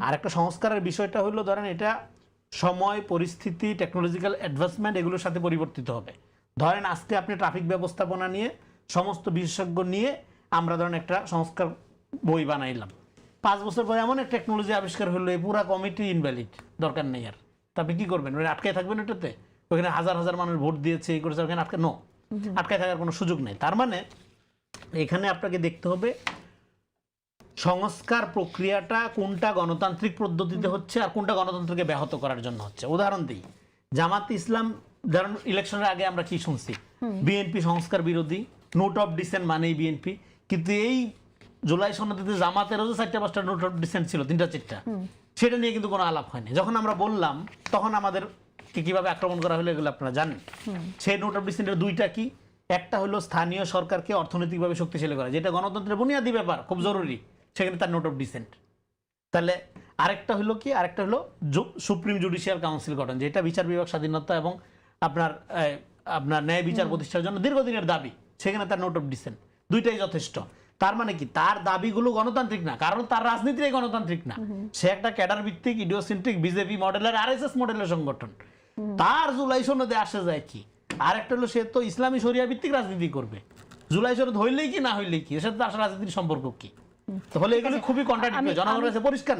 আর একটা সংস্কারের বিষয়টা হলো ধরেন এটা সময় পরিস্থিতি টেকনোলজিক্যাল অ্যাডভান্সমেন্ট এগুলোর সাথে পরিবর্তিত হবে। ধরেন আজকে আপনি ট্রাফিক ব্যবস্থাপনা নিয়ে সমস্ত বিশেষজ্ঞ নিয়ে আমরা ধরেন একটা সংস্কার বই বানাইলাম, 5 বছর পরে এমন একটা টেকনোলজি আবিষ্কার হলো এই পুরা কমিটি ইনভ্যালিড, দরকার নেই আর। তা আপনি কি করবেন? আটকায় থাকবেন এটাতে? ওখানে হাজার হাজার মানুষ ভোট দিয়েছে, এই করেছে, ওখানে আটকায় থাকার কোনো সুযোগ নেই। তার মানে এখানে আপনাকে দেখতে হবে সংস্কার প্রক্রিয়াটা কোনটা গণতান্ত্রিক পদ্ধতিতে হচ্ছে আর কোনটা গণতন্ত্রকে ব্যাহত করার জন্য হচ্ছে। উদাহরণ দিই, জামাত ইসলাম ধরুন ইলেকশনের আগে আমরা কি শুনছি, বিএনপি সংস্কার বিরোধী, নোট অফ ডিসেন্ট মানেই বিএনপি। কিন্তু এই জুলাই সনদে জামাতেরও যে 4-5টা নোট অফ ডিসেন্ট ছিল, 3-4টা, সেটা নিয়ে কিন্তু কোনো আলাপ হয়নি। যখন আমরা বললাম তখন আমাদের কিভাবে আক্রমণ করা হলো এগুলো আপনারা জানেন। সেই নোট অফ ডিসেন্টের 2টা কি, একটা হলো স্থানীয় সরকারকে অর্থনৈতিকভাবে শক্তিশালী করা, যেটা গণতন্ত্রের বুনিয়াদী ব্যাপার, খুব জরুরি, সেখানে তার নোট অফ ডিসেন্ট। তাহলে আরেকটা হলো কি, আরেকটা হলো সুপ্রিম জুডিশিয়াল কাউন্সিল গঠন, যেটা বিচার বিভাগ স্বাধীনতা এবং আপনার ন্যায় বিচার প্রতিষ্ঠার জন্য দীর্ঘদিনের দাবি, সেখানে তার নোট অফ ডিসেন্ট। 2টাই যথেষ্ট। তার মানে কি, তার দাবিগুলো গণতান্ত্রিক না, কারণ তার রাজনীতিটাই গণতান্ত্রিক না। সে একটা ক্যাডার ভিত্তিক ইডিওসেন্ট্রিক বিজেপি মডেলের আরএসএস মডেলের সংগঠন। তার জুলাই সনদে আসে যায় কি, আরেকটা হলো সে তো ইসলামী শরিয়া ভিত্তিক রাজনীতি করবে। জুলাই সনদ হইলেই কি না হইলেই কি, এর সাথে আসলে রাজনীতির সম্পর্ক কি? তাহলে এগুলো খুবই কন্ট্রাডিক্টরি, জনগণের কাছে পরিষ্কার।